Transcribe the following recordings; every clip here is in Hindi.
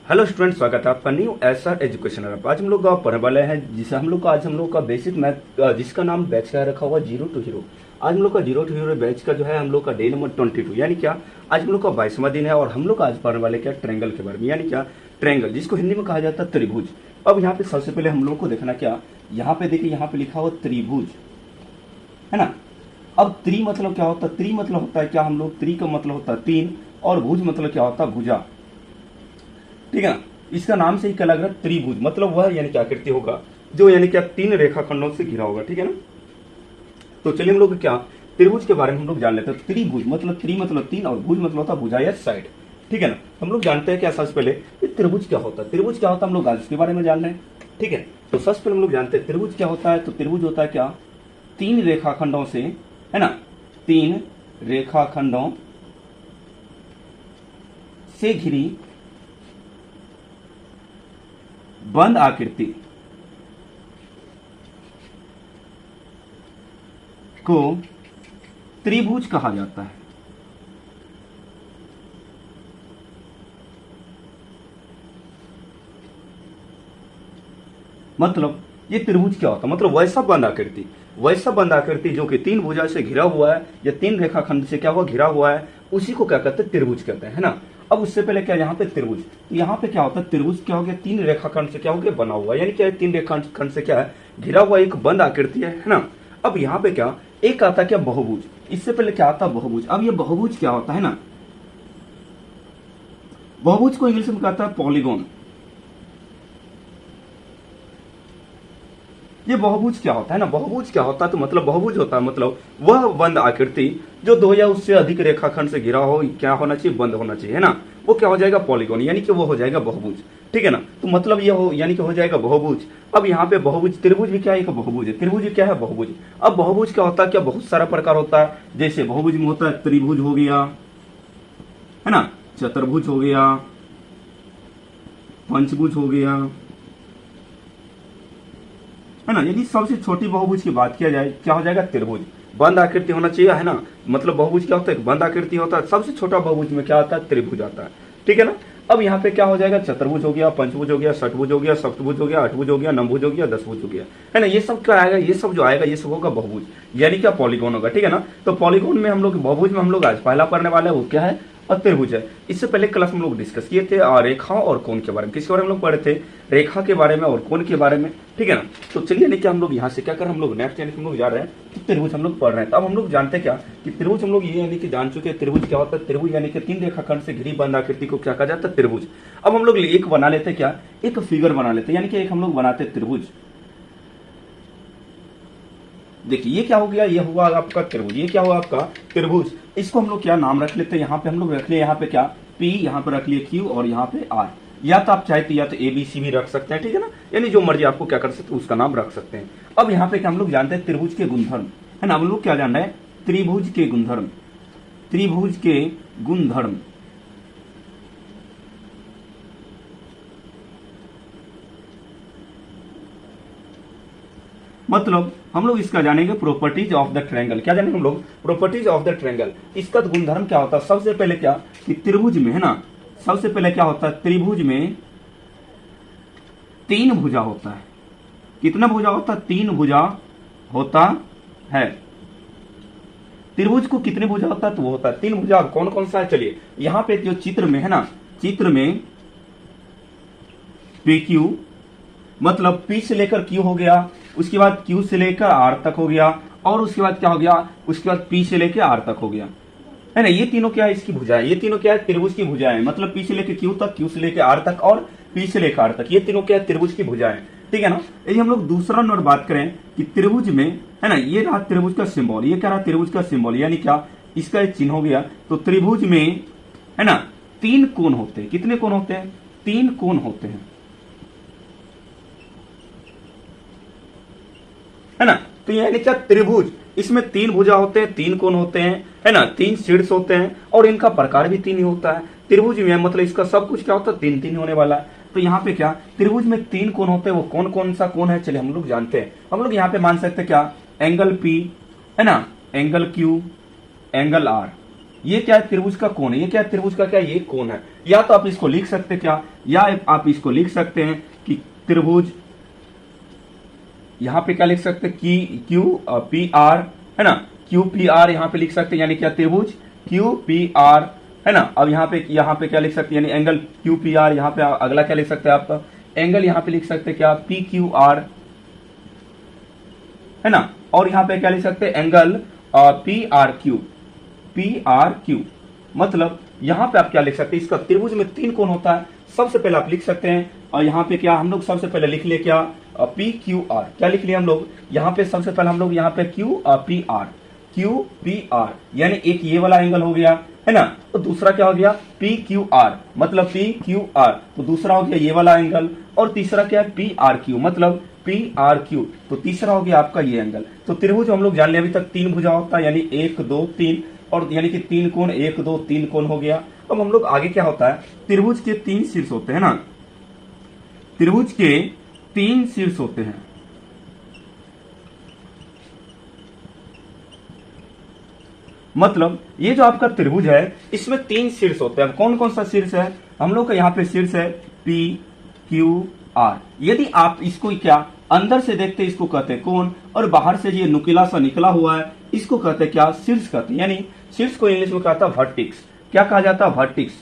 हेलो स्टूडेंट, स्वागत है आपका न्यू एसआर एजुकेशनल ऐप। आज हम लोग पढ़ने वाले हैं जिसे हम लोग का बेसिक मैथ जिसका नाम बैच का रखा हुआ 0 to हीरो। आज हम लोग का 0 to हीरो बैच का जो है हम लोग का डे नंबर 22 यानी क्या आज हम लोग का 22वां दिन है और हम लोग आज पढ़ने वाले क्या ट्रायंगल के बारे में, यानी क्या ट्रायंगल जिसको हिंदी में कहा जाता है त्रिभुज। अब यहाँ पे सबसे पहले हम लोग को देखना क्या, यहाँ पे देखिए यहाँ पे लिखा हुआ त्रिभुज है ना। अब त्रि मतलब क्या होता है, त्रि मतलब होता है क्या, हम लोग त्रि का मतलब होता है तीन और भुज मतलब क्या होता है भुजा, ठीक है ना। इसका नाम से ही क्या लग रहा है त्रिभुज, मतलब वह यानी क्या आकृति होगा जो यानी क्या तीन रेखाखंडों से घिरा होगा, ठीक है ना। तो चलिए हम लोग क्या त्रिभुज के बारे में हम लोग जान लेते हैं। त्रिभुज मतलब त्रि मतलब तीन और भुज मतलब होता है भुजा या साइड, ठीक है ना। हम लोग जानते हैं क्या सबसे पहले त्रिभुज क्या होता है, त्रिभुज क्या होता है हम लोग आज उसके बारे में जान रहे हैं, ठीक है। तो सबसे पहले हम लोग जानते हैं त्रिभुज क्या होता है। तो त्रिभुज होता है क्या, तीन रेखाखंडों से, है ना, तीन रेखाखंडों से घिरी बंद आकृति को त्रिभुज कहा जाता है। मतलब ये त्रिभुज क्या होता है, मतलब वैसा बंद आकृति जो कि तीन भुजा से घिरा हुआ है या तीन रेखाखंड से क्या हुआ घिरा हुआ है, उसी को क्या कहते हैं त्रिभुज कहते हैं, है ना। अब उससे पहले क्या यहाँ पे त्रिभुज, यहाँ पे क्या होता है त्रिभुज क्या हो गया, तीन रेखाखंड से क्या हो गया बना हुआ, यानी क्या तीन रेखाखंड से क्या है घिरा हुआ एक बंद आकृति है ना। अब यहाँ पे क्या एक आता क्या बहुभुज, इससे पहले क्या आता बहुभुज। अब ये बहुभुज क्या होता है ना, बहुभुज को इंग्लिश में कहता है पॉलीगॉन। ये बहुभुज क्या होता है ना, बहुभुज क्या होता है तो मतलब बहुभुज होता है मतलब वह बंद आकृति जो दो या उससे अधिक रेखाखंड से घिरा हो, क्या होना चाहिए बंद होना चाहिए, है ना। वो क्या हो जाएगा पॉलीगॉन, यानी कि वो हो जाएगा बहुभुज, ठीक है ना। तो मतलब ये हो यानी कि हो जाएगा बहुभुज। अब यहाँ पे बहुभुज त्रिभुज भी क्या है, एक बहुभुज है, त्रिभुज क्या है बहुभुज। अब बहुभुज क्या होता है, क्या बहुत सारा प्रकार होता है, जैसे बहुभुज में होता है त्रिभुज हो गया, है ना, चतुर्भुज हो गया, पंचभुज हो गया, है ना। यदि सबसे छोटी बहुभुज की बात किया जाए क्या हो जाएगा त्रिभुज, बंद आकृति होना चाहिए, है ना। मतलब बहुभुज क्या होता है बंद आकृति होता है, सबसे छोटा बहुभुज में क्या आता है त्रिभुज आता है, ठीक है ना। अब यहाँ पे क्या हो जाएगा चतुर्भुज हो गया, पंचभुज हो गया, षटभुज हो गया, सप्तभुज हो गया, अठभुज हो गया, नवभुज हो गया, दसभुज हो गया, है ना। ये सब क्या आएगा, ये सब जो आएगा ये सब होगा बहुभुज, यानी क्या पॉलीगॉन होगा, ठीक है ना। तो पॉलीगॉन में हम लोग बहुभुज में हम लोग आज पहला पढ़ने वाले हैं वो क्या है और त्रिभुज है। इससे पहले क्लास में हम लोग डिस्कस किए थे रेखा और कोण के बारे में, किसके बारे में हम लोग पढ़े थे रेखा के बारे में और कोण के बारे में, ठीक है ना। तो चलिए नहीं क्या हम लोग यहाँ से क्या कर हम लोग नेक्स्ट यानी हम लोग जा रहे हैं कि त्रिभुज हम लोग पढ़ रहे हैं। तो अब हम लोग जानते हैं क्या कि त्रिभुज हम लोग ये यानी कि जान चुके हैं त्रिभुज क्या होता है। त्रिभुज यानी कि तीन रेखाखंड से घिरी बंद आकृति को क्या कहा जाता है त्रिभुज। अब हम लोग एक बना लेते क्या, एक फिगर बना लेते यानी कि एक हम लोग बनाते त्रिभुज। देखिए ये क्या हो गया, ये हुआ आपका त्रिभुज, ये क्या हुआ आपका त्रिभुज। इसको हम लोग क्या नाम रख लेते हैं, यहाँ पे हम लोग रख लिए यहाँ पे क्या P, यहाँ पे रख लिए Q और यहाँ पे R। या तो आप चाहते या तो ABC भी रख सकते हैं, ठीक है ना, यानी जो मर्जी आपको क्या कर सकते हैं उसका नाम रख सकते हैं। अब यहाँ पे क्या हम लोग जानते हैं त्रिभुज के गुणधर्म, है ना। हम लोग क्या जान रहे हैं त्रिभुज के गुणधर्म, त्रिभुज के गुणधर्म। मतलब हम लोग इसका जानेंगे प्रॉपर्टीज ऑफ द ट्रायंगल। क्या जानेंगे हम लोग प्रॉपर्टीज ऑफ द ट्रायंगल। इसका गुणधर्म क्या होता है, सबसे पहले क्या कि त्रिभुज में, है ना, सबसे पहले क्या होता है त्रिभुज में तीन भुजा होता है। कितना भुजा होता है, तीन भुजा होता है। त्रिभुज को कितने भुजा होता है तो वो होता है तीन भुजा। कौन कौन सा है चलिए यहाँ पे जो चित्र में है ना, चित्र में PQ मतलब P से लेकर Q हो गया, उसके बाद Q से लेकर R तक हो गया और उसके बाद क्या हो गया, उसके बाद P से लेकर R तक हो गया, है ना। ये तीनों क्या है इसकी भुजाएं, ये तीनों क्या है त्रिभुज की भुजाएं। मतलब P से लेकर Q तक, Q से लेकर R तक और P से लेकर R तक, ये तीनों क्या है त्रिभुज की भुजाएं, ठीक है ना। यदि हम लोग दूसरा नंबर बात करें कि त्रिभुज में, है ना, ये रहा त्रिभुज का सिंबल, ये क्या रहा त्रिभुज का सिंबल, यानी क्या इसका एक चिन्ह हो गया। तो त्रिभुज में, है ना, तीन कोण होते हैं। कितने कोण होते हैं, तीन कोण होते हैं, है ना। तो यानी क्या त्रिभुज, इसमें तीन भुजा होते हैं, तीन कोण होते हैं, है ना, तीन शीर्ष होते हैं और इनका प्रकार भी तीन ही होता है त्रिभुज में। मतलब इसका सब कुछ क्या होता है तीन तीन होने वाला है। तो यहाँ पे क्या त्रिभुज में तीन कोण होते हैं, वो कौन कौन सा कोण है चलिए हम लोग जानते हैं। हम लोग यहाँ पे मान सकते हैं क्या एंगल P, है ना, एंगल Q, एंगल R, ये क्या है, त्रिभुज का कोण है। ये क्या है, त्रिभुज का क्या है, ये कोण है। या तो आप इसको लिख सकते हैं क्या, या आप इसको लिख सकते हैं कि त्रिभुज, यहां पे क्या लिख सकते हैं, की क्यू पी आर, है ना, क्यू पी आर यहां पे लिख सकते हैं, यानी क्या त्रिभुज क्यू पी आर, है ना। अब यहाँ पे क्या लिख सकते हैं, यानी एंगल क्यू पी आर। यहाँ पे अगला क्या लिख सकते हैं आप, एंगल यहाँ पे लिख सकते हैं क्या, पी क्यू आर, है ना। और यहाँ पे क्या लिख सकते हैं, angle P R Q, P R Q. मतलब यहाँ पे आप क्या लिख सकते हैं, इसका त्रिभुज में 3 कोण होता है। सबसे पहले आप लिख सकते हैं, और यहाँ पे क्या हम लोग सबसे पहले लिख ले क्या, पी क्यू आर। क्या लिख लिया हम लोग, यहाँ पे सबसे पहले हम लोग यहाँ पे Q P R, Q P R, यानी एक ये वाला एंगल हो गया, है ना। तो दूसरा क्या हो गया, पी क्यू आर, मतलब पी क्यू आर। तो दूसरा हो गया ये वाला एंगल, और तीसरा क्या है, पी आर क्यू, मतलब पी आर क्यू। तो तीसरा हो गया आपका ये एंगल। तो त्रिभुज हम लोग जान लिया, अभी तक 3 भुजा होता है, यानी 1 2 3, और यानी कि 3 कोण, 1 2 3 कोण हो गया। अब हम लोग आगे क्या होता है, त्रिभुज के 3 शीर्ष होते हैं ना, त्रिभुज के 3 शीर्ष होते हैं। मतलब ये जो आपका त्रिभुज है, इसमें 3 शीर्ष होते हैं। कौन कौन सा शीर्ष है, हम लोग का यहाँ पे शीर्ष है पी क्यू आर। यदि आप इसको क्या अंदर से देखते हैं, इसको कहते हैं कोण, और बाहर से ये नुकीला सा निकला हुआ है, इसको कहते हैं क्या, शीर्ष कहते हैं। यानी शीर्ष को इंग्लिश में कहता है वर्टिक्स। क्या कहा जाता है, वर्टिक्स,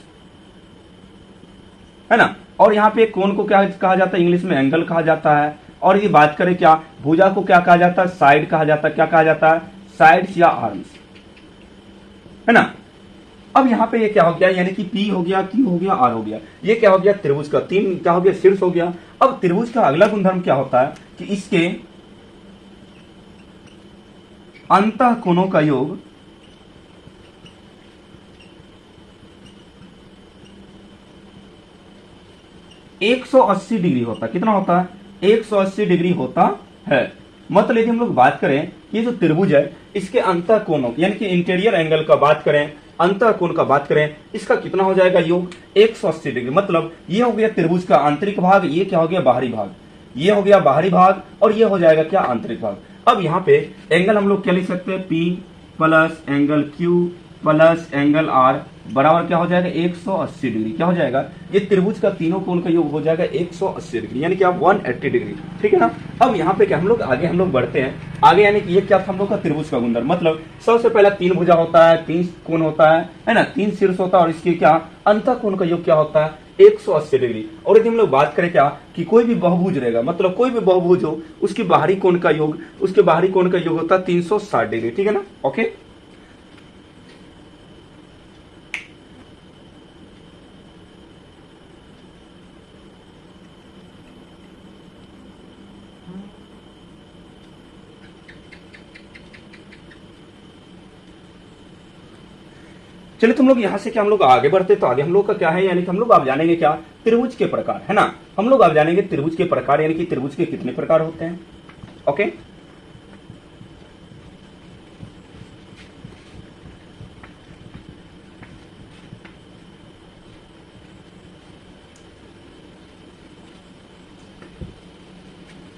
है ना। और यहाँ पे कोण को क्या कहा जाता है, इंग्लिश में एंगल कहा जाता है। और यदि बात करें क्या, भुजा को क्या कहा जाता है, साइड कहा जाता है। क्या कहा जाता है, साइड्स या आर्म्स, है ना। अब यहाँ पे ये क्या हो गया, यानी कि P हो गया, Q हो गया, R हो गया। ये क्या हो गया, त्रिभुज का 3 क्या हो गया, शीर्ष हो गया। अब त्रिभुज का अगला गुणधर्म क्या होता है कि इसके अंतः कोणों का योग 180 डिग्री होता है। कितना होता है, 180 डिग्री होता है। मतलब यदि हम लोग बात करें, ये जो त्रिभुज है, इसके अंतः कोणों यानी कि इंटीरियर एंगल का बात करें, अंतः कोण का बात करें, इसका कितना हो जाएगा योग, 180 डिग्री। मतलब ये हो गया त्रिभुज का आंतरिक भाग, ये क्या हो गया, बाहरी भाग, ये हो गया बाहरी भाग, और ये हो जाएगा क्या, आंतरिक भाग। अब यहाँ पे एंगल हम लोग क्या लिख सकते हैं, P plus angle Q plus angle R बराबर क्या हो जाएगा, 180 डिग्री। क्या हो जाएगा, ये त्रिभुज का तीनों कोण का योग हो जाएगा 180 डिग्री, यानी कि आप 180 डिग्री। ठीक है ना। अब यहाँ पे क्या हम लोग आगे हम लोग बढ़ते हैं आगे, यानी कि ये क्या था हम लोग का त्रिभुज का गुणधर्म। मतलब सबसे पहला 3 भुजा होता है, 3 कोण होता है ना, 3 शीर्ष होता है, और इसके क्या अंतः कोण का योग क्या होता है, 180 डिग्री। और यदि हम लोग बात करें क्या कि कोई भी बहुभुज रहेगा, मतलब कोई भी बहुभुज हो, उसकी बाहरी कोण का योग, उसके बाहरी कोण का योग होता है 360 डिग्री। ठीक है ना, ओके। चलिए तुम लोग यहां से क्या हम लोग आगे बढ़ते, तो आगे हम लोग का क्या है, यानी कि हम लोग आप जानेंगे क्या, त्रिभुज के प्रकार, है ना। हम लोग आप जानेंगे त्रिभुज के प्रकार, यानी कि त्रिभुज के कितने प्रकार होते हैं। ओके,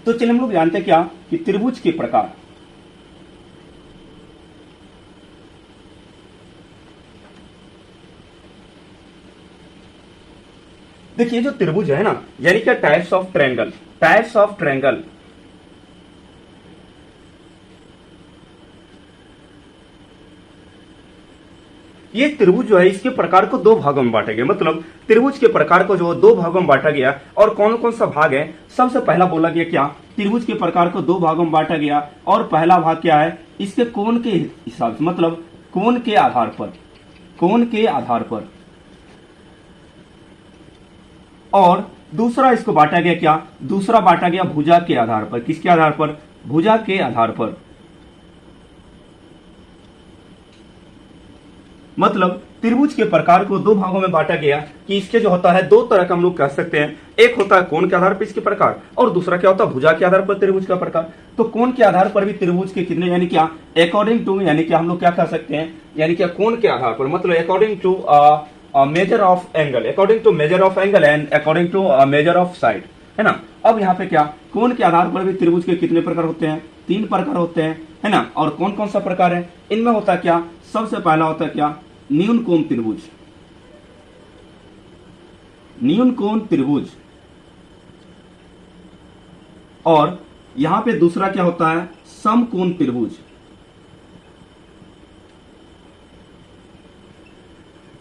तो चलिए हम लोग जानते हैं क्या कि त्रिभुज के प्रकार। देखिए जो त्रिभुज है ना, यानी क्या types of triangle, types of triangle. ये त्रिभुज जो है, इसके प्रकार को 2 भागों में बांटा गया। मतलब त्रिभुज के प्रकार को जो 2 भागों में बांटा गया, और कौन कौन सा भाग है, सबसे पहला बोला गया क्या, त्रिभुज के प्रकार को 2 भागों में बांटा गया, और पहला भाग क्या है, इसके कोण के हिसाब से, मतलब कोण के आधार पर, कोण के आधार पर। और दूसरा इसको बांटा गया क्या, दूसरा बांटा गया भुजा के आधार पर। किसके आधार पर, भुजा के आधार पर। मतलब त्रिभुज के प्रकार को 2 भागों में बांटा गया कि इसके जो होता है 2 तरह का हम लोग कह सकते हैं। एक होता है कोण के आधार पर इसके प्रकार, और दूसरा क्या होता है भुजा के आधार पर त्रिभुज का प्रकार। तो कोण के आधार पर भी त्रिभुज के कितने, यानी क्या अकॉर्डिंग टू, यानी कि हम लोग क्या कह सकते हैं, यानी क्या कोण के आधार पर, मतलब according to measure of angle, according to measure of angle and according to measure of side, है ना। अब यहाँ पे क्या, कोण के आधार पर भी त्रिभुज के कितने प्रकार होते हैं, 3 प्रकार होते हैं, है ना। और कौन कौन सा प्रकार है, इनमें होता है क्या, सबसे पहला होता है क्या न्यूनकोण त्रिभुज, न्यूनकोण त्रिभुज। और यहां पे दूसरा क्या होता है, समकोण त्रिभुज।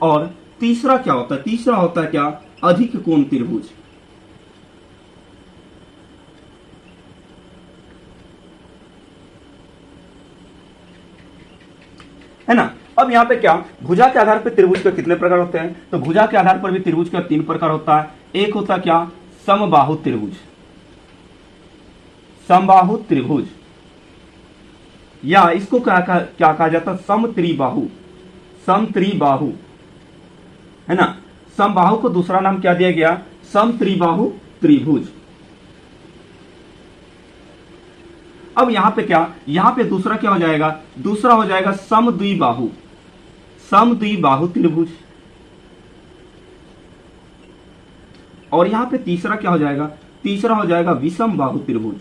और तीसरा क्या होता है, तीसरा होता है क्या, अधिक कोण त्रिभुज। है ना। अब यहां पे क्या, भुजा के आधार पर त्रिभुज के कितने प्रकार होते हैं, तो भुजा के आधार पर भी त्रिभुज का 3 प्रकार होता है। एक होता क्या, समबाहु त्रिभुज, समबाहु त्रिभुज, या इसको क्या कहा जाता है, समत्रिबाहु, समत्रिबाहु, है ना। समबाहु को दूसरा नाम क्या दिया गया, समत्रिबाहु त्रिभुज। अब यहां पे क्या, यहां पे दूसरा क्या हो जाएगा, दूसरा हो जाएगा समद्विबाहु, समद्विबाहु त्रिभुज। और यहां पे तीसरा क्या हो जाएगा, तीसरा हो जाएगा विषम बाहु त्रिभुज।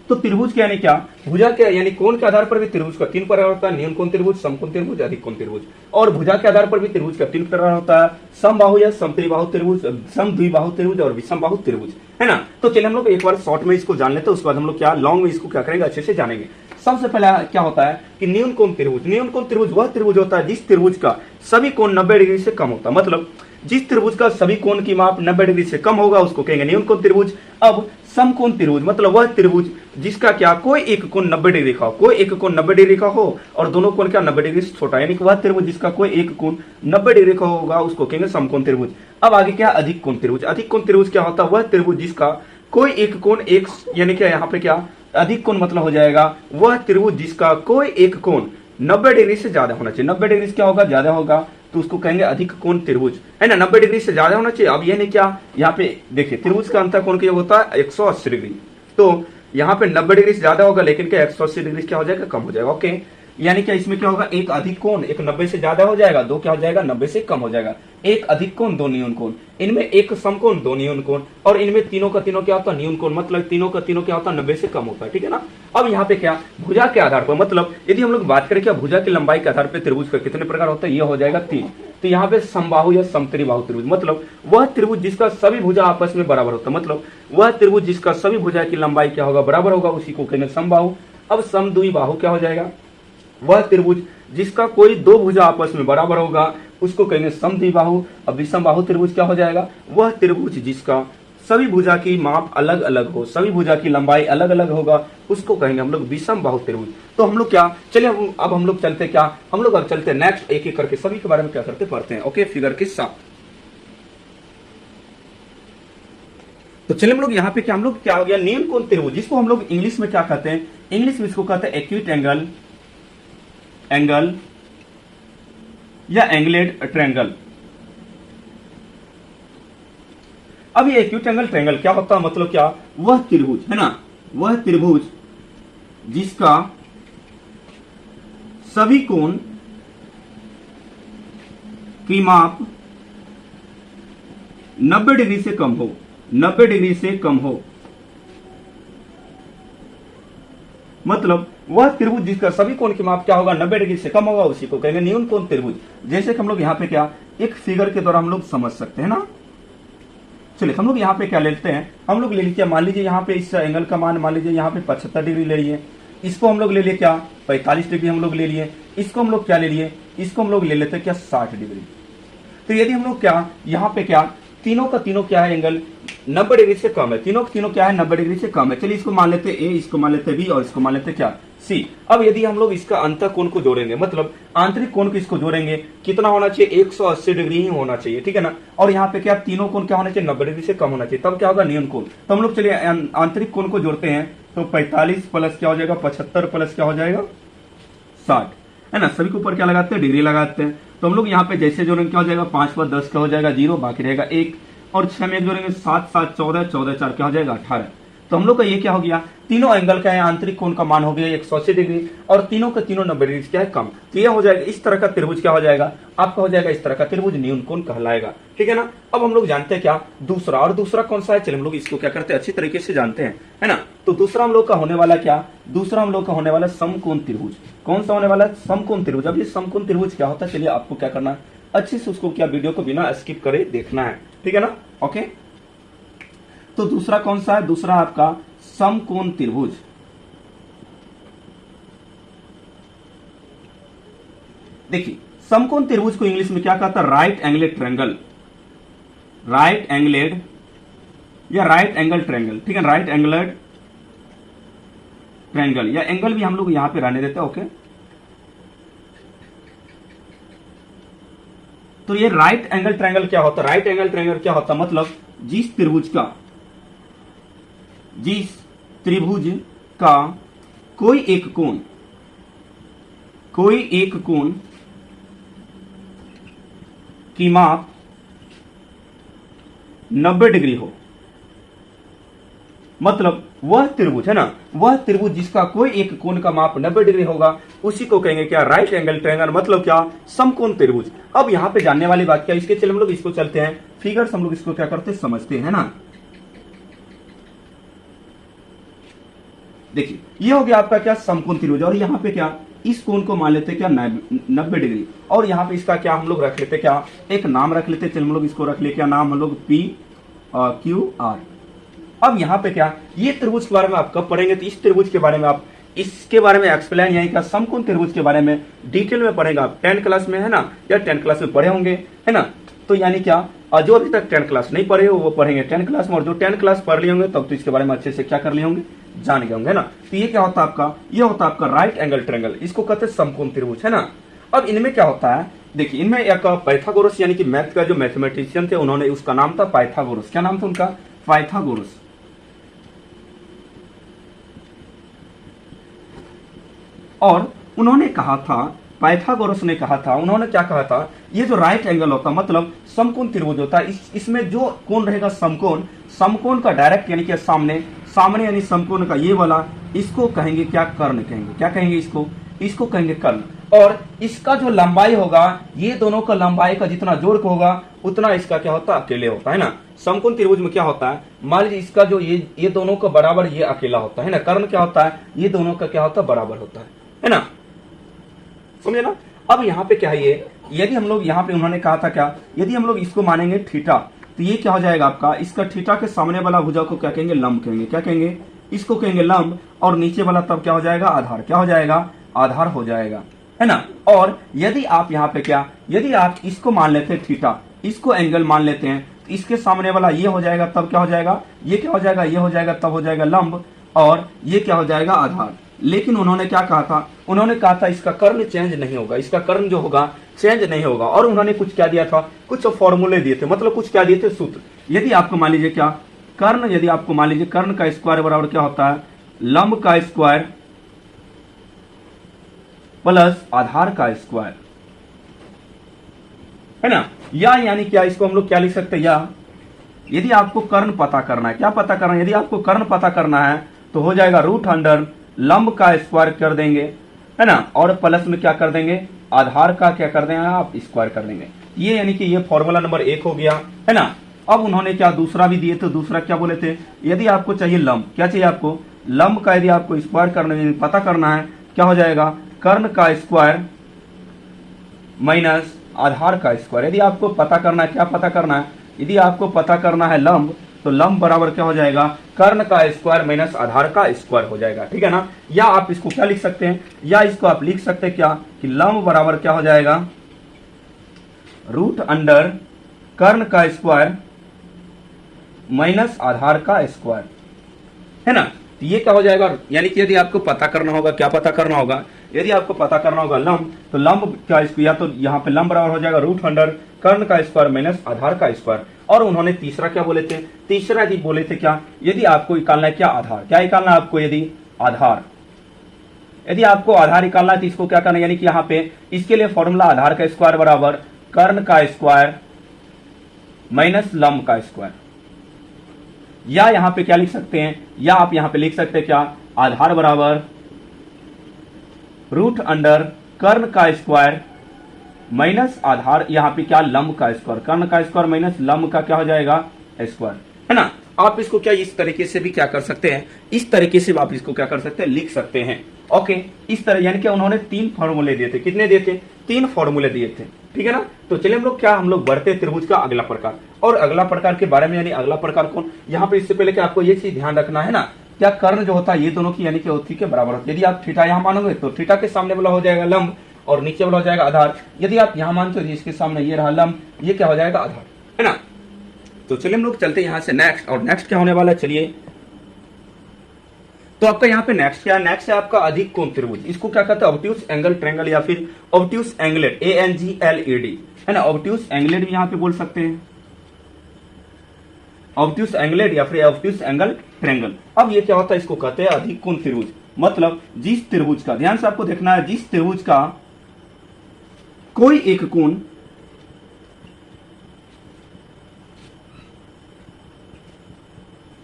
तो त्रिभुज के यानी क्या, भुजा के यानी कोण के आधार पर भी त्रिभुज का 3 प्रकार होता है, न्यूनकोण त्रिभुज, समकोण त्रिभुज, अधिक कोण त्रिभुज। और भुजा के आधार पर भी त्रिभुज का 3 प्रकार होता है, समबाहु या समत्रिबाहु त्रिभुज, समद्विबाहु त्रिभुज और विषमबाहु त्रिभुज, है ना। तो चलिए हम लोग एक बार शॉर्ट में इसको जान लेते हैं, उसके बाद हम लोग क्या लॉन्ग में इसको क्या करेंगे, अच्छे से जानेंगे। सबसे पहले क्या होता है कि न्यूनकोण त्रिभुज, न्यूनकोण त्रिभुज वह त्रिभुज होता है जिस त्रिभुज का सभी कोण 90 डिग्री से कम होता है, मतलब जिस त्रिभुज का सभी कोण की माप 90 डिग्री से कम होगा उसको कहेंगे न्यूनकोण त्रिभुज। अब समकोण त्रिभुज मतलब वह त्रिभुज जिसका क्या कोई एक कोण 90 डिग्री का हो, कोई एक कोण 90 डिग्री का हो और दोनों कोण क्या 90 डिग्री से छोटा, यानी कि वह त्रिभुज जिसका कोई एक कोण 90 डिग्री का होगा उसको कहेंगे समकोण त्रिभुज। अब आगे क्या, अधिक कोण त्रिभुज। अधिक कोण त्रिभुज क्या होता है, वह त्रिभुज जिसका कोई एक कोण एक, यानी क्या यहाँ पे क्या अधिक कोण मतलब हो जाएगा वह त्रिभुज जिसका कोई एक कोण 90 डिग्री से ज्यादा होना चाहिए। 90 डिग्री से क्या होगा, ज्यादा होगा, तो उसको कहेंगे अधिक कोण त्रिभुज, है ना। 90 डिग्री से ज्यादा होना चाहिए। अब ये नहीं क्या, यहाँ पे देखिए त्रिभुज का अंतर कोण क्या होता है 180 डिग्री, तो यहाँ पे 90 डिग्री से ज्यादा होगा लेकिन क्या 180 डिग्री क्या हो जाएगा, कम हो जाएगा। ओके, यानी क्या इसमें क्या होगा, एक अधिक कोण, एक 90 से ज्यादा हो जाएगा, दो क्या हो जाएगा 90 से कम हो जाएगा, एक अधिक कोण दो न्यून कोण, इनमें एक समकोण दो न्यून कोण, और इनमें तीनों का तीनों क्या होता है न्यून कोण, मतलब तीनों का तीनों क्या होता है 90 से कम होता है, ठीक है ना। अब यहाँ पे क्या, भुजा के आधार पर, मतलब यदि हम लोग बात करें क्या भुजा की लंबाई के आधार पर त्रिभुज का कितने प्रकार होता है, ये हो जाएगा 3। तो यहाँ पे समबाहु या समत्रिबाहु त्रिभुज मतलब वह त्रिभुज जिसका सभी भुजा आपस में बराबर होता है, मतलब वह त्रिभुज जिसका सभी भुजा की लंबाई क्या होगा, बराबर होगा, उसी को कहेंगे समबाहु। अब समद्विबाहु क्या हो जाएगा, वह त्रिभुज जिसका कोई दो भुजा आपस में बराबर होगा उसको कहेंगे समद्विबाहु। अब विषमबाहु त्रिभुज क्या हो जाएगा, वह त्रिभुज जिसका सभी भुजा की माप अलग अलग हो, सभी भुजा की लंबाई अलग अलग होगा उसको कहेंगे हम लोग विषमबाहु त्रिभुज। तो हम लोग क्या, चलिए अब हम लोग चलते क्या, हम लोग अब चलते नेक्स्ट एक एक करके सभी के बारे में क्या करते पढ़ते हैं। ओके, फिगर के साथ। तो चलिए हम लोग यहाँ पे क्या, हम लोग क्या हो गया न्यूनकोण त्रिभुज, जिसको हम लोग इंग्लिश में क्या कहते हैं, इंग्लिश में इसको कहते हैं एक्यूट एंगल, एंगल या एंगलेड ट्रायंगल। अब ये एक्यूट एंगल ट्रायंगल क्या होता है, मतलब क्या, वह त्रिभुज है ना, वह त्रिभुज जिसका सभी कोण की माप 90 डिग्री से कम हो, 90 डिग्री से कम हो, मतलब वह त्रिभुज जिसका सभी कोण की माप क्या होगा 90 डिग्री से कम होगा उसी को कहेंगे न्यूनकोण त्रिभुज। जैसे कि हम लोग यहाँ पे क्या एक फिगर के द्वारा हम लोग समझ सकते हैं ना। चलिए हम लोग यहाँ पे क्या लेते हैं, हम लोग ले लीजिए, मान लीजिए यहाँ पे इस एंगल का मान मान लीजिए यहाँ पे 75 डिग्री ले लिए, इसको हम लोग ले लिए क्या 45 डिग्री हम लोग ले लिए, इसको हम लोग क्या ले लिए, इसको हम लोग ले लेते हैं क्या 60 डिग्री। तो यदि हम लोग क्या यहाँ पे क्या तीनों का तीनों क्या है एंगल 90 डिग्री से कम है, तीनों का तीनों क्या है 90 डिग्री से कम है। चलिए इसको मान लेते ए, इसको मान लेते बी और इसको मान लेते क्या सी। अब यदि हम लोग इसका अंतर कोण को जोड़ेंगे, मतलब आंतरिक कोण को इसको जोड़ेंगे, कितना होना चाहिए 180 डिग्री ही होना चाहिए, ठीक है ना। और यहाँ पे क्या तीनों कोण क्या होना चाहिए 90 डिग्री से कम होना चाहिए, तब क्या होगा न्यूनकोण। तो हम लोग चलिए आंतरिक कोण को जोड़ते हैं, तो 45 प्लस क्या हो जाएगा 75 प्लस क्या हो जाएगा 60, है ना। सभी के ऊपर क्या लगाते हैं डिग्री लगाते हैं। तो हम लोग यहाँ पे जैसे जोड़ेंगे क्या हो जाएगा 5 पर 10 क्या हो जाएगा 0, बाकी रहेगा 1, और 6 में एक जोड़ेंगे 7 7 14, 14 4 क्या हो जाएगा 18। तो हम लोग का ये क्या हो गया, तीनों एंगल का है आंतरिक कोण का मान हो गया 180 डिग्री और तीनों का तीनों 90 डिग्री क्या है कम। तो ये हो जाएगा इस तरह का त्रिभुज क्या हो जाएगा आपका, हो जाएगा इस तरह का त्रिभुज न्यूनकोण कहलाएगा, ठीक है ना। अब हम लोग जानते हैं क्या दूसरा, और दूसरा कौन सा है, चलिए हम लोग इसको क्या करते हैं अच्छी तरीके से जानते हैं, है ना। तो दूसरा हम लोग का होने वाला क्या, दूसरा हम लोग का होने वाला समकोण त्रिभुज। कौन सा होने वाला, समकोण त्रिभुज। अब ये समकोण त्रिभुज क्या होता है, चलिए आपको क्या करना है, अच्छे से उसको क्या वीडियो को बिना स्किप करे देखना है, ठीक है ना। ओके, तो दूसरा कौन सा है, दूसरा आपका समकोण त्रिभुज। देखिए समकोण त्रिभुज को इंग्लिश में क्या कहता है, राइट एंगलेड ट्रायंगल, राइट एंगलेड या राइट एंगल ट्रायंगल, ठीक है, राइट एंगलेड ट्रायंगल, या एंगल भी हम लोग यहां पे रहने देते हैं। ओके, तो ये राइट एंगल ट्रायंगल क्या होता है, राइट एंगल ट्रायंगल क्या होता है, मतलब जिस त्रिभुज का कोई एक कोण की माप 90 डिग्री हो, मतलब वह त्रिभुज है ना, वह त्रिभुज जिसका कोई एक कोण का माप 90 डिग्री होगा, उसी को कहेंगे क्या, राइट एंगल ट्रायंगल, मतलब क्या, समकोण त्रिभुज। अब यहां पे जानने वाली बात क्या, इसके चलिए हम लोग इसको चलते हैं फिगर्स, हम लोग इसको क्या करते हैं, समझते हैं ना। देखिए ये हो गया आपका क्या, समकोण त्रिभुज, और यहां पे क्या, इस कोण को मान लेते क्या 90 डिग्री, और यहां पे इसका क्या हम लोग रख लेते क्या, एक नाम रख लेते, चलिए हम लोग इसको रख ले क्या नाम, हम लोग PQR। अब यहां पे क्या, ये त्रिभुज के बारे में आप कब पढ़ेंगे, तो इस त्रिभुज के बारे में आप इसके बारे में एक्सप्लेन, यानी क्या समकोण त्रिभुज के बारे में डिटेल में पढ़ेंगे आप 10th क्लास में, है ना, या 10th क्लास में पढ़े होंगे, है ना। तो यानी क्या, जो अभी तक 10th क्लास नहीं पढ़े हो वो पढ़ेंगे 10th क्लास में, और जो 10th क्लास पढ़ लिए होंगे तब तो इसके बारे में अच्छे से क्या कर लिए होंगे, जान गए होंगे, है ना। तो ये क्या होता है आपका, ये होता है आपका राइट एंगल ट्रायंगल, इसको कहते हैं समकोण त्रिभुज, है ना। अब इनमें क्या होता है, देखिए इनमें एक पाइथागोरस यानी कि मैथ का जो मैथमेटिशियन थे, उन्होंने, उसका नाम था पाइथागोरस। क्या नाम था उनका, पाइथागोरस। और उन्होंने कहा था, पाइथागोरस ने कहा था, उन्होंने क्या कहा था, ये जो राइट एंगल होता मतलब समकोण त्रिभुज होता है, इसमें जो कोण रहेगा समकोण का डायरेक्ट यानी कि सामने यानी समकोण का ये वाला, इसको कहेंगे क्या, कर्ण कहेंगे। क्या कहेंगे इसको कहेंगे कर्ण। और इसका जो लंबाई होगा, ये दोनों का लंबाई का जितना जोड़ होगा उतना इसका क्या होता है, अकेले होता है ना। समकोण त्रिभुज में क्या होता है, मान लीजिए इसका जो ये दोनों का बराबर ये अकेला होता है ना, कर्ण क्या होता है, ये दोनों का क्या होता है, बराबर होता है ना, समझे ना। अब यहाँ पे क्या है, ये यदि हम लोग यहाँ पे उन्होंने कहा था क्या, यदि हम लोग इसको मानेंगे थीटा, तो ये क्या हो जाएगा आपका, इसका थीटा के सामने वाला भुजा को क्या कहेंगे, लंब कहेंगे। क्या कहेंगे, इसको कहेंगे लंब, और नीचे वाला तब क्या हो जाएगा, आधार। क्या हो जाएगा, आधार हो जाएगा, है ना। और यदि आप यहाँ पे क्या, यदि आप इसको मान लेते हैं थीटा, इसको एंगल मान लेते हैं, तो इसके सामने वाला ये हो जाएगा, तब क्या हो जाएगा, ये क्या हो जाएगा, ये हो जाएगा, तब हो जाएगा लंब, और ये क्या हो जाएगा, आधार। लेकिन उन्होंने क्या कहा था, उन्होंने कहा था इसका कर्ण चेंज नहीं होगा, इसका कर्ण जो होगा चेंज नहीं होगा। और उन्होंने कुछ क्या दिया था, कुछ फॉर्मूले दिए थे, मतलब कुछ क्या दिए थे, सूत्र। यदि आपको मान लीजिए क्या, कर्ण, यदि आपको मान लीजिए कर्ण का स्क्वायर बराबर क्या होता है, लंब का स्क्वायर प्लस आधार का स्क्वायर, है ना। या यानी क्या, इसको हम लोग क्या लिख सकते हैं, या यदि आपको कर्ण पता करना है, क्या पता करना है, यदि आपको कर्ण पता करना है तो हो जाएगा रूट अंडर लंब का स्क्वायर कर देंगे, है ना, और प्लस में क्या कर देंगे, आधार का क्या कर देंगे आप, स्क्वायर कर देंगे। ये यानी कि ये फॉर्मूला नंबर 1 हो गया, है ना। अब उन्होंने क्या दूसरा भी दिए थे, दूसरा क्या बोले थे, यदि आपको चाहिए लंब, क्या चाहिए आपको, लंब का यदि आपको स्क्वायर करना, पता करना है, क्या हो जाएगा, कर्ण का स्क्वायर माइनस आधार का स्क्वायर। यदि आपको पता करना है, क्या पता करना है, यदि आपको पता करना है लंब, तो लंब बराबर क्या हो जाएगा, कर्ण का स्क्वायर माइनस आधार का स्क्वायर हो जाएगा, ठीक है ना। या आप इसको क्या लिख सकते हैं, या इसको आप लिख सकते हैं क्या, कि लंब बराबर क्या हो जाएगा, रूट अंडर कर्ण का स्क्वायर माइनस आधार का स्क्वायर, है ना। तो ये क्या हो जाएगा, यानी कि यदि आपको पता करना होगा, क्या पता करना होगा, यदि आपको पता करना होगा लंब, तो लंब क्या, या तो यहाँ पे लंब बराबर हो जाएगा रूट अंडर कर्ण का स्क्वायर माइनस आधार का स्क्वायर। और उन्होंने तीसरा क्या बोले थे, तीसरा यदि बोले थे क्या, यदि आपको निकालना है क्या, आधार। क्या निकालना है आपको, यदि आधार, यदि आपको आधार निकालना है तो इसको क्या करना है, यानी कि यहाँ पे इसके लिए फॉर्मूला आधार का स्क्वायर बराबर कर्ण का स्क्वायर माइनस लंब का स्क्वायर। या यहाँ पे क्या लिख सकते हैं, या आप यहाँ पे लिख सकते हैं क्या, आधार बराबर रूट अंडर कर्ण का स्क्वायर माइनस आधार, यहाँ पे क्या, लंब का स्क्वायर, कर्ण का स्क्वायर माइनस लंब का क्या हो जाएगा, स्क्वायर, है ना। आप इसको क्या इस तरीके से भी क्या कर सकते हैं, इस तरीके से आप इसको क्या कर सकते हैं, लिख सकते हैं। ओके, इस तरह, यानी कि उन्होंने 3 फॉर्मूले दिए थे। कितने दिए थे? 3 फॉर्मूले दिए थे, ठीक है ना। तो चलिए हम लोग बढ़ते त्रिभुज का अगला प्रकार। और अगला प्रकार के बारे में, यानी अगला प्रकार कौन, यहाँ पे इससे पहले कि आपको ये चीज ध्यान रखना है ना, क्या कर्ण जो होता है ये दोनों की यानी कि होती के बराबर होती है। यदि आप थीटा यहाँ मानोगे तो थीटा के सामने वाला हो जाएगा लंब और नीचे वाला हो जाएगा आधार। यदि आप यहाँ मानते हो तो इसके सामने ये रहा लंब, ये क्या हो जाएगा, आधार, है ना। तो चलिए हम लोग चलते हैं यहाँ से नेक्स्ट। और नेक्स्ट क्या होने वाला है, चलिए। तो आपका यहाँ पे नेक्स्ट क्या है, नेक्स्ट है आपका अधिक कोण त्रिभुज। इसको क्या कहते हैं, ऑब्ट्यूज एंगल ट्रायंगल या फिर ऑब्ट्यूज एंगलेट, ANGLED, है ना। ऑब्ट्यूज एंगलेट भी यहाँ पे बोल सकते हैं, ऑब्ट्यूज एंगलेट या फिर ऑब्ट्यूज एंगल ट्रायंगल। अब ये क्या होता है, इसको कहते हैं अधिक कोण त्रिभुज। मतलब जिस त्रिभुज का, ध्यान से आपको देखना है, जिस त्रिभुज का कोई एक कोण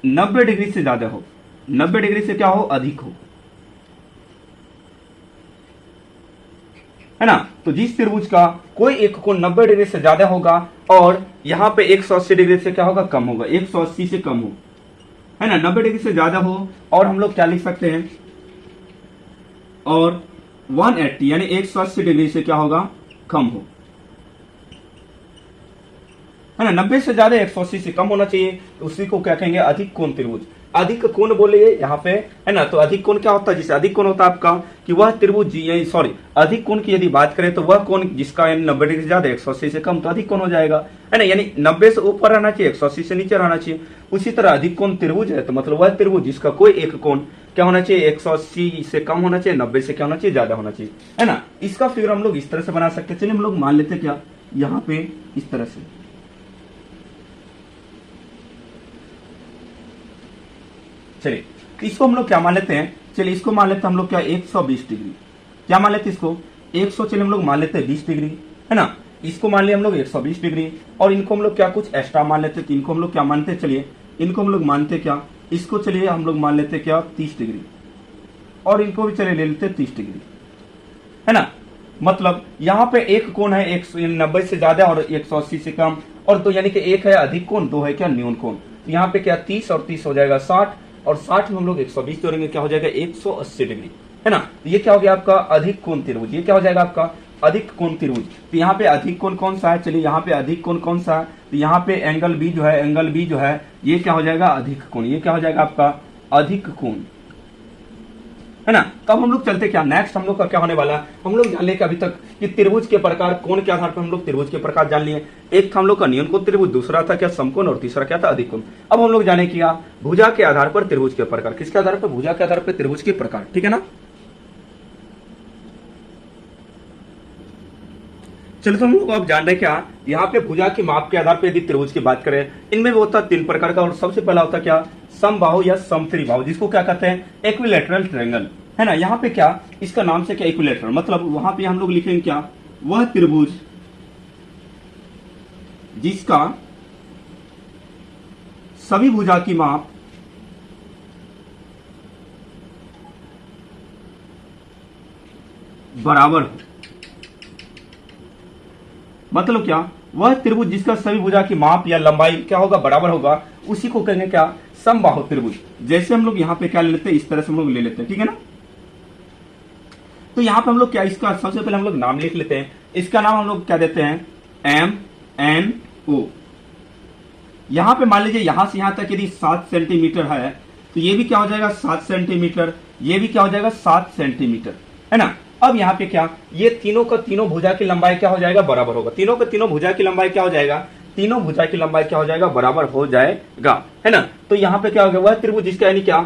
90 डिग्री से ज्यादा हो, 90 डिग्री से क्या हो, अधिक हो, है ना। तो जिस त्रिभुज का कोई एक कोण 90 डिग्री से ज्यादा होगा और यहां पे 180 डिग्री से क्या होगा, कम होगा, 180 से कम हो, है ना, 90 डिग्री से ज्यादा हो। और हम लोग क्या लिख सकते हैं, और 180 यानी 180 डिग्री से क्या होगा, कम हो, है ना। 90 से ज्यादा 180 से कम होना चाहिए, तो उसी को क्या कहेंगे, अधिक कोण त्रिभुज। अधिक कोण बोले यहाँ पे, है ना। तो अधिक कोण क्या होता है, जिसे अधिक कोण होता है आपका कि वह त्रिभुज, सॉरी, अधिक कोण की यदि बात करें तो वह कोण जिसका 90 डिग्री से ज्यादा 180 से कम, तो अधिक कोण हो जाएगा, है ना। यानी 90 से ऊपर रहना चाहिए, 180 से नीचे रहना चाहिए। उसी तरह अधिक कोण त्रिभुज है तो मतलब वह त्रिभुज जिसका कोई एक कोण क्या होना चाहिए, 180 से कम होना चाहिए, 90 से क्या होना चाहिए, ज्यादा होना चाहिए, है ना। इसका फिगर हम लोग इस तरह से बना सकते हैं। चलिए हम लोग मान लेते क्या, यहाँ पे इस तरह से, चलिए इसको हम लोग क्या मान लेते हैं, चलिए इसको मान लेते हैं हम लोग क्या, 120 डिग्री, क्या मान लेते हैं इसको 100, चलिए हम लोग मान लेते हैं 20 डिग्री, है ना। इसको मान लिया हम लोग 120 डिग्री, और इनको हम लोग क्या कुछ एक्स्ट्रा मान लेते हैं। इनको हम लोग क्या मानते हैं, चलिए इनको हम लोग मानते क्या, इसको चलिए हम लोग मान लेते क्या 30 डिग्री, और इनको भी चलिए ले लेते 30 डिग्री, है ना। मतलब यहाँ पे एक कोण है 90 से ज्यादा और 180 से कम, और तो यानी कि एक है अधिक कोण, दो है क्या न्यून कोण। तो यहाँ पे क्या 30 और 30 हो जाएगा 60, और 60 में हम लोग 120 जोड़ेंगे, क्या हो जाएगा 180 डिग्री, है ना। तो ये क्या हो गया आपका अधिक कोण त्रिभुज, ये क्या हो जाएगा आपका अधिक कोण त्रिभुज। तो यहाँ पे अधिक कोण कौन सा है, चलिए यहाँ पे अधिक कोण कौन सा है, तो यहाँ पे एंगल बी जो है, एंगल बी जो है ये क्या हो जाएगा अधिक कोण, ये क्या हो जाएगा आपका अधिक कोण, है ना। तो अब हम लोग चलते क्या, नेक्स्ट हम लोग का क्या होने वाला है, हम लोग जान लेंगे अभी तक कि त्रिभुज के प्रकार, कोण के आधार पर हम लोग त्रिभुज के प्रकार जान लिए। एक था हम लोग का न्यून कोण त्रिभुज, दूसरा था क्या समकोण, और तीसरा क्या था अधिक कोण। अब हम लोग जाने क्या, भुजा के आधार पर त्रिभुज के प्रकार, किसके आधार पर, भुजा के आधार पर त्रिभुज के प्रकार, ठीक है ना। चलो तो हम लोग अब जान रहे क्या, यहाँ पे भुजा के माप के आधार पर यदि त्रिभुज की बात करें, इनमें भी होता 3 प्रकार का, और सबसे पहला होता क्या, समबाहु या समत्रिबाहु, जिसको क्या कहते हैं इक्विलैटरल ट्रायंगल, है ना। यहाँ पे क्या, इसका नाम से क्या इक्विलैटरल, मतलब वहां पे हम लोग लिखेंगे क्या, वह त्रिभुज जिसका सभी भुजा की माप बराबर हो। मतलब क्या, वह त्रिभुज जिसका सभी भुजा की माप या लंबाई क्या होगा, बराबर होगा, उसी को कहेंगे क्या, समबाहु त्रिभुज। जैसे हम लोग यहाँ पे क्या ले लेते हैं, इस तरह से हम लोग ले लेते हैं, ठीक है ना। तो यहाँ पे हम लोग क्या, इसका सबसे पहले हम लोग नाम लिख लेते हैं। इसका नाम हम लोग क्या देते हैं, MNO। यहाँ पे मान लीजिए यहाँ से यहाँ तक यदि 7 सेंटीमीटर है, तो ये भी क्या हो जाएगा 7 सेंटीमीटर, ये भी क्या हो जाएगा 7 सेंटीमीटर, है ना। अब यहाँ पे क्या, ये तीनों का तीनों भुजा की लंबाई क्या हो जाएगा, बराबर होगा। तीनों का तीनों भुजा की लंबाई क्या हो जाएगा, तीनों भुजा की लंबाई क्या हो जाएगा, बराबर हो जाएगा, है ना। तो यहाँ पे क्या होगा, वह त्रिभुज जिसका यानी क्या,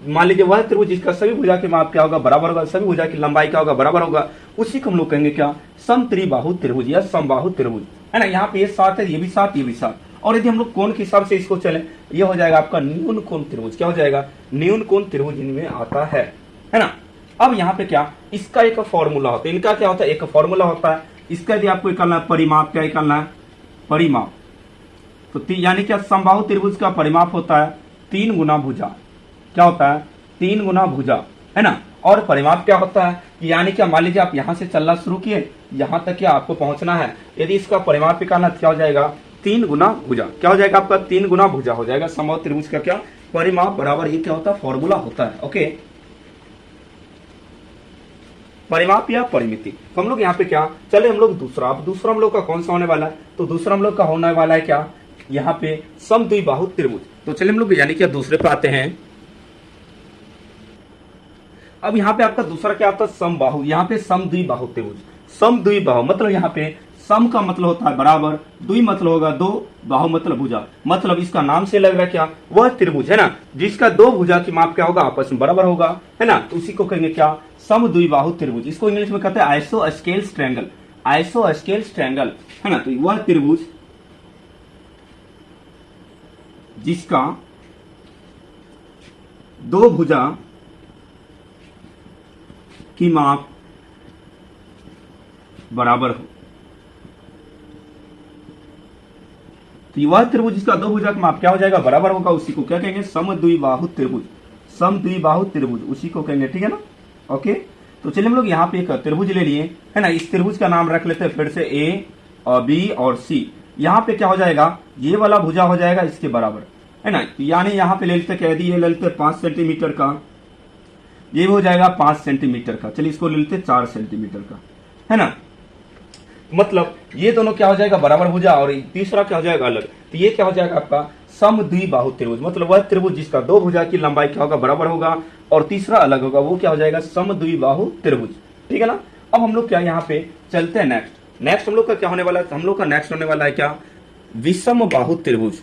मान लीजिए वह त्रिभुज जिसका सभी भुजा की माप क्या होगा, बराबर होगा, सभी भुजा की लंबाई क्या होगा, बराबर होगा, उसी को हम लोग कहेंगे क्या, समत्रिबाहु त्रिभुज या समबाहु त्रिभुज, है ना। यहाँ पे ये 7 है, ये भी 7, ये भी 7। और यदि हम लोग कोण के हिसाब से इसको चले, ये हो जाएगा आपका न्यून कोण त्रिभुज, क्या हो जाएगा, न्यून कोण त्रिभुज इनमें आता है ना। अब यहाँ पे क्या, इसका एक फॉर्मूला होता है, इनका क्या होता है, एक फॉर्मूला होता है। इसका यदि आपको निकालना है परिमाप, क्या निकालना है, परिमाप। तो यानी क्या, समबाहु त्रिभुज का परिमाप होता है 3 गुना भुजा, क्या होता है 3 गुना भुजा, है ना। और परिमाप क्या होता है, यानी क्या, मान लीजिए आप यहां से चलना शुरू किए, यहां तक क्या आपको पहुंचना है, यदि इसका परिमाप निकालना क्या हो जाएगा 3 गुना भुजा। क्या हो जाएगा आपका 3 गुना भुजा हो जाएगा। समबाहु त्रिभुज का क्या परिमाप बराबर ये क्या होता है फॉर्मूला होता है। ओके, परिमाप या परिमिति। तो हम लोग यहाँ पे क्या चले हम लोग दूसरा, अब दूसरा हम लोग का कौन सा होने वाला है, तो दूसरा हम लोग का होने वाला है क्या यहाँ पे समद्विबाहु त्रिभुज। तो चलिए हम लोग यानी कि दूसरे पे आते हैं। अब यहाँ पे आपका दूसरा क्या आता है समबाहु, यहाँ पे समद्विबाहु त्रिभुज। समद्विबाहु मतलब यहाँ पे सम का मतलब होता है बराबर, द्वि मतलब होगा दो, बाहु मतलब भुजा, मतलब इसका नाम से लग रहा है क्या वह त्रिभुज है ना जिसका दो भुजा की माप क्या होगा आपस में बराबर होगा, है ना। तो उसी को कहेंगे क्या समद्विबाहु त्रिभुज। इसको इंग्लिश में कहते हैं आइसोस्केल्स ट्रायंगल, आइसोस्केल्स ट्रायंगल, है ना। तो वह त्रिभुज जिसका दो भुजा की माप बराबर हो। तो वह त्रिभुज जिसका दो भुजा की माप क्या हो जाएगा बराबर होगा, उसी को क्या कहेंगे समद्विबाहु त्रिभुज। समद्विबाहु त्रिभुज उसी को कहेंगे, ठीक है ना। ओके, तो चलिए हम लोग यहाँ पे एक त्रिभुज ले लिए, है ना। इस त्रिभुज का नाम रख लेते हैं फिर से ए और बी और सी। यहाँ पे क्या हो जाएगा ये वाला भुजा हो जाएगा इसके बराबर, है ना। यानी यहाँ पे ले लेते कह दी ये ले लेते 5 सेंटीमीटर का, ये हो जाएगा 5 सेंटीमीटर का। चलिए इसको ले लेते 4 सेंटीमीटर का, है ना। मतलब ये दोनों क्या हो जाएगा बराबर भुजा और तीसरा क्या हो जाएगा अलग। तो ये क्या हो जाएगा आपका समद्विबाहु त्रिभुज, मतलब वह त्रिभुज जिसका दो भुजा की लंबाई क्या होगा बराबर होगा और तीसरा अलग होगा, वो क्या हो जाएगा समद्विबाहु त्रिभुज, ठीक है ना। अब हम लोग क्या यहाँ पे चलते हैं नेक्स्ट हम लोग का क्या होने वाला है, हम लोग का नेक्स्ट होने वाला है क्या विषमबाहु त्रिभुज।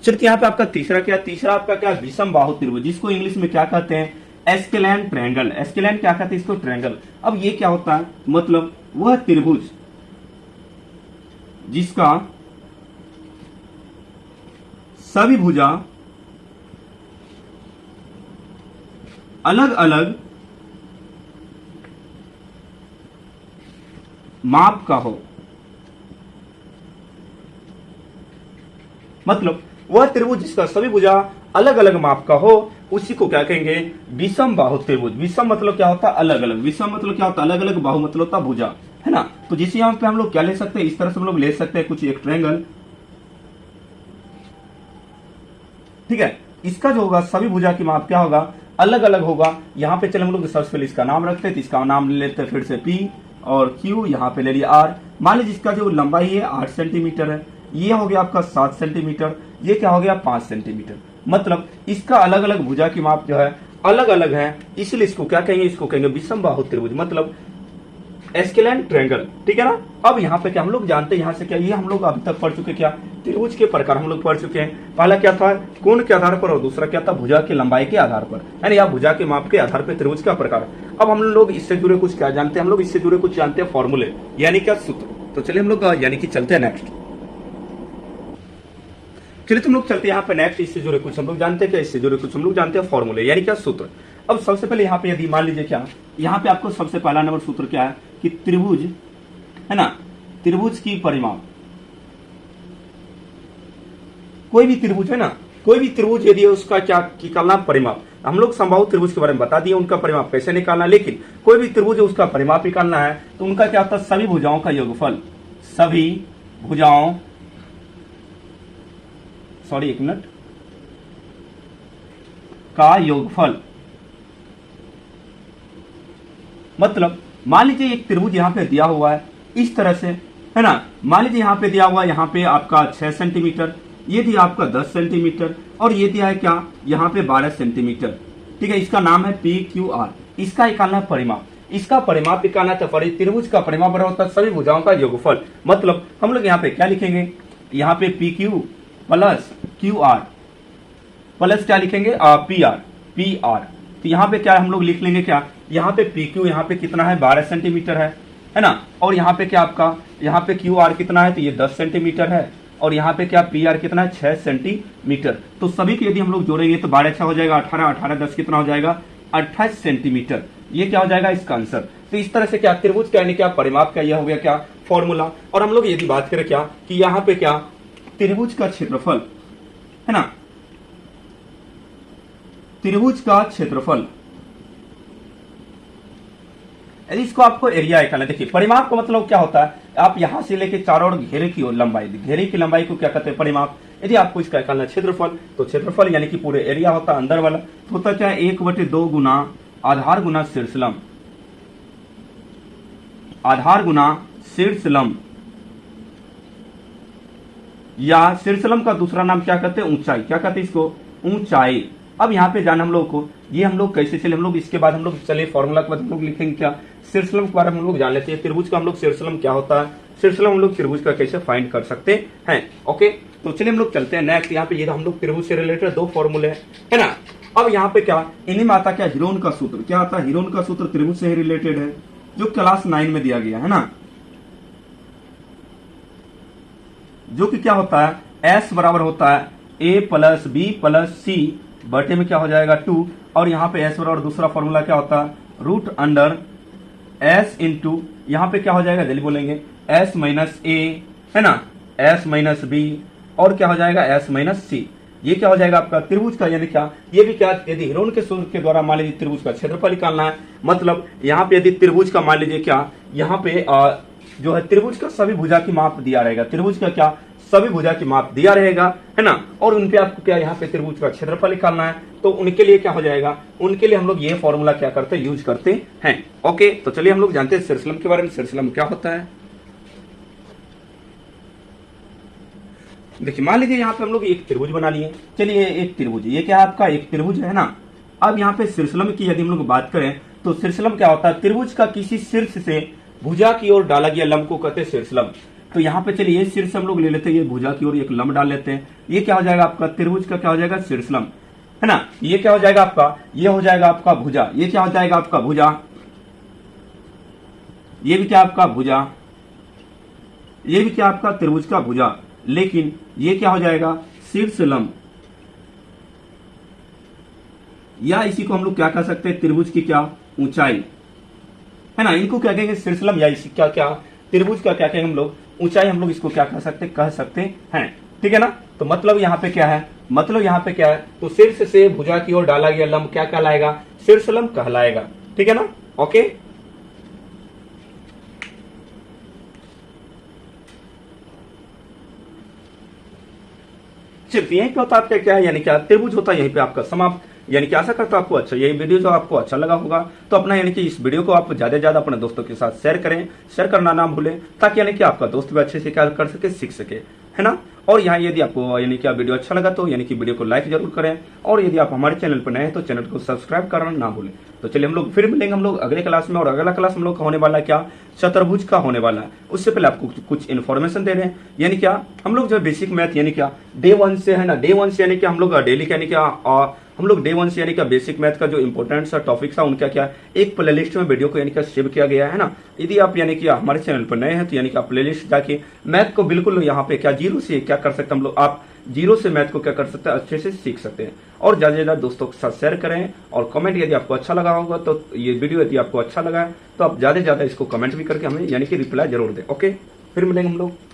चलिए यहाँ पे आपका तीसरा आपका क्या विषमबाहु त्रिभुज, जिसको इंग्लिश में क्या कहते हैं एस्केलेन ट्रायंगल। एस्केलेन क्या कहते हैं इसको ट्रायंगल। अब ये क्या होता है, मतलब वह त्रिभुज जिसका सभी भुजा अलग अलग माप का हो, मतलब वह त्रिभुज जिसका सभी भुजा अलग अलग माप का हो, उसी को क्या कहेंगे विषमबाहु त्रिभुज। विषम मतलब क्या होता है अलग अलग, विषम मतलब क्या होता है अलग अलग, बाहु मतलब होता है भुजा, है ना। तो जिस यहाँ पे हम लोग क्या ले सकते हैं, इस तरह से हम लोग ले सकते हैं कुछ एक ट्रायंगल, ठीक है। इसका जो होगा सभी भुजा की माप क्या होगा अलग अलग होगा। यहाँ पे चले हम लोग सबसे पहले इसका नाम रखते हैं, इसका नाम ले लेते हैं फिर से P और Q, यहाँ पे ले लिया R। मान लीजिए इसका जो लंबाई है 8 सेंटीमीटर है, ये हो गया आपका 7 सेंटीमीटर, ये क्या हो गया 5 सेंटीमीटर। मतलब इसका अलग अलग भुजा की माप जो है अलग अलग है, इसलिए इसको क्या कहेंगे, इसको कहेंगे विषमबाहु त्रिभुज, मतलब एस्केलेन ट्रायंगल, ठीक है ना। अब यहाँ पे क्या हम लोग जानते हैं, यहाँ से क्या ये हम लोग अभी तक पढ़ चुके क्या त्रिभुज के प्रकार हम लोग पढ़ चुके हैं। पहला क्या था कोण के आधार पर और दूसरा क्या था भुजा की लंबाई के आधार पर, यानी या भुजा के माप के आधार पर त्रिभुज का प्रकार। अब हम लोग इससे जुड़े कुछ क्या जानते हैं, हम लोग इससे जुड़े कुछ जानते हैं फॉर्मूले, यानी क्या सूत्र। तो चलिए हम लोग यानी कि चलते हैं नेक्स्ट। चलिए तुम लोग चलते हैं यहाँ पे नेक्स्ट, इससे जुड़े कुछ हम लोग जानते हैं क्या, इससे जुड़े कुछ हम लोग जानते हैं फॉर्मूले, यानी क्या सूत्र। अब सबसे पहले यहाँ पे यदि मान लीजिए क्या यहाँ पे आपको सबसे पहला नंबर सूत्र क्या है कि त्रिभुज, है ना, त्रिभुज की परिमाप, कोई भी त्रिभुज है ना, कोई भी त्रिभुज यदि उसका क्या निकालना परिमाप, हम लोग समबाहु त्रिभुज के बारे में बता दिए उनका परिमाप कैसे निकालना, लेकिन कोई भी त्रिभुज उसका परिमाप निकालना है तो उनका क्या होता है सभी भुजाओं का योगफल, सभी भुजाओं एक मिनट का योगफल। मतलब मान लीजिए एक त्रिभुज यहाँ पे दिया हुआ है इस तरह से, है ना। मान लीजिए यहाँ पे दिया हुआ है यहाँ पे आपका 6 सेंटीमीटर, ये दिया आपका 10 सेंटीमीटर और ये दिया है क्या यहाँ पे 12 सेंटीमीटर, ठीक है। इसका नाम है PQR, इसका निकालना है परिमाप, इसका परिमाप निकालना तो त्रिभुज का परिमाप बराबर होता है सभी भुजाओं का योगफल। मतलब हम लोग यहाँ पे क्या लिखेंगे, यहाँ पे PQ प्लस QR प्लस क्या लिखेंगे PR। तो यहाँ पे क्या हम लोग लिख लेंगे क्या, यहाँ पे PQ यहाँ पे कितना है 12 सेंटीमीटर है ना। और यहाँ पे क्या आपका यहाँ पे QR कितना है तो ये 10 सेंटीमीटर है और यहाँ पे क्या PR कितना है 6 सेंटीमीटर। तो सभी के यदि हम लोग जोड़ेंगे तो 12 हो जाएगा 18 10 कितना हो जाएगा 28 सेंटीमीटर, ये क्या हो जाएगा इसका आंसर। तो इस तरह से क्या त्रिभुज का यानी क्या परिमाप का यह हो गया क्या फॉर्मूला। और हम लोग यदि बात करें क्या कि यहाँ पे क्या त्रिभुज का क्षेत्रफल, है ना, त्रिभुज का क्षेत्रफल यदि इसको आपको एरिया निकालना, देखिए परिमाप का मतलब क्या होता है, आप यहां से लेके चारों ओर घेरे की लंबाई, घेरे की लंबाई को क्या कहते हैं, परिमाप। यदि आपको इसका निकालना क्षेत्रफल, तो क्षेत्रफल यानी कि पूरे एरिया होता है अंदर वाला, तो होता क्या है 1/2 गुना आधार गुना शीर्षलंब, आधार गुना शीर्षलंब, या शीर्षलंब का दूसरा नाम क्या कहते हैं, ऊंचाई। क्या कहते हैं इसको, ऊंचाई। अब यहाँ पे जाना हम लोग को, ये हम लोग कैसे चले, हम लोग इसके बाद हम लोग चले फॉर्मूला के बाद हम लोग लिखेंगे क्या, शीर्षलंब के बारे में हम लोग जान लेते हैं। त्रिभुज का हम लोग शीर्षलंब क्या होता है, शीर्षलंब हम लोग त्रिभुज का कैसे फाइंड कर सकते हैं। ओके, तो चलिए हम लोग चलते हैं नेक्स्ट। यहाँ पे ये हम लोग त्रिभुज से रिलेटेड 2 फॉर्मूले है ना। अब यहाँ पे क्या, इन्हीं में आता क्या, हीरोन का सूत्र। क्या आता है, हीरोन का सूत्र त्रिभुज से ही रिलेटेड है, जो क्लास 9 में दिया गया है ना, जो कि क्या होता है, S बराबर होता है A + B + C बटे में क्या हो जाएगा 2, और यहाँ पे S बराबर दूसरा फॉर्मूला क्या होता है, √S इंटू यहाँ पे क्या हो जाएगा, जल्दी बोलेंगे, S - A है ना, S - B, और क्या हो जाएगा S - C। ये क्या हो जाएगा आपका त्रिभुज का, यानी क्या, ये भी क्या, यदि हीरोन के सूत्र के द्वारा मान लीजिए त्रिभुज का क्षेत्रफल निकालना है, मतलब यहाँ पे यदि त्रिभुज का मान लीजिए क्या, यहाँ पे जो है त्रिभुज का सभी भुजा की माप दिया रहेगा, त्रिभुज का क्या, सभी भुजा की माप दिया रहेगा है ना, और उनपे आपको क्या यहाँ पे त्रिभुज का क्षेत्रफल निकालना है, तो उनके लिए क्या हो जाएगा, उनके लिए हम लोग ये फॉर्मूला क्या करते हैं, यूज करते हैं। ओके, तो चलिए हम लोग जानते हैं शीर्षलंब के बारे में। शीर्षलंब क्या होता है, देखिए मान लीजिए यहाँ पे हम लोग एक त्रिभुज बना लिए, चलिए एक त्रिभुज, ये क्या है आपका एक त्रिभुज है ना। अब यहाँ पे शीर्षलंब की यदि हम लोग बात करें, तो शीर्षलंब क्या होता है, त्रिभुज का किसी शीर्ष से भुजा की ओर डाला गया लंब को कहते हैं शीर्षलंब। तो यहाँ पे चलिए ये शीर्ष हम लोग ले लेते हैं, ये भुजा की ओर एक लंब डाल लेते हैं, ये क्या हो जाएगा आपका त्रिभुज का क्या हो जाएगा, शीर्षलंब है ना। ये क्या हो जाएगा आपका, ये हो जाएगा आपका भुजा, ये क्या हो जाएगा आपका भुजा, ये भी क्या आपका भुजा, ये भी क्या आपका त्रिभुज का भुजा, लेकिन ये क्या हो जाएगा शीर्षलंब, या इसी को हम लोग क्या कह सकते हैं, त्रिभुज की क्या ऊंचाई है ना, इनको क्या कहेंगे शीर्षलंब, या इसी क्या क्या त्रिभुज का क्या कहेंगे हम लोग ऊंचाई, हम लोग इसको क्या कह सकते हैं, ठीक है ना। तो मतलब यहाँ पे क्या है, मतलब यहाँ पे क्या है, तो शीर्ष से भुजा की ओर डाला गया लंब क्या कहलाएगा, शीर्षलंब कहलाएगा, ठीक है ना। ओके, सिर्फ यही पे होता है आपका क्या है, यानी क्या त्रिभुज होता है यहीं पे आपका समाप्त। यानी कि आशा करता हूं आपको अच्छा यही वीडियो जो आपको अच्छा लगा होगा, तो अपना यानी कि इस वीडियो को आप ज्यादा से ज्यादा अपने दोस्तों के साथ शेयर करें, शेयर करना ना भूलें, ताकि यानी कि आपका दोस्त भी अच्छे से क्या कर सके, सीख सके, है ना। और यहाँ यदि आपको यानी कि वीडियो अच्छा लगा तो यानी कि वीडियो को लाइक जरूर करें, और यदि आप हमारे चैनल पर नए हैं तो चैनल को सब्सक्राइब करना ना भूलें। तो चलिए हम लोग फिर मिलेंगे हम लोग अगले क्लास में, और अगला क्लास हम लोग का होने वाला है क्या, चतुर्भुज का होने वाला है। उससे पहले आपको कुछ इन्फॉर्मेशन दे रहे हैं, यानी क्या हम लोग जो बेसिक मैथ यानी क्या डे 1 से है ना, डे 1 से यानी कि हम लोग डेली यानी क्या हम लोग डे 1 से यानी कि बेसिक मैथ का जो इंपॉर्टेंट सा टॉपिक था उनका क्या एक प्लेलिस्ट में वीडियो को यानी कि सेव किया गया है ना। यदि आप यानी कि हमारे चैनल पर नए हैं तो यानी कि आप प्लेलिस्ट जाके मैथ को बिल्कुल यहाँ पे क्या जीरो से क्या कर सकते हैं हम लोग, आप जीरो से मैथ को क्या कर सकते हैं, अच्छे से सीख सकते हैं। और ज्यादा से ज्यादा दोस्तों के साथ शेयर करें, और कमेंट यदि आपको अच्छा लगा होगा तो ये वीडियो यदि आपको अच्छा लगा तो आप ज्यादा से ज्यादा इसको कमेंट भी करके हमें यानी कि रिप्लाई जरूर दें। ओके, फिर मिलेंगे हम लोग।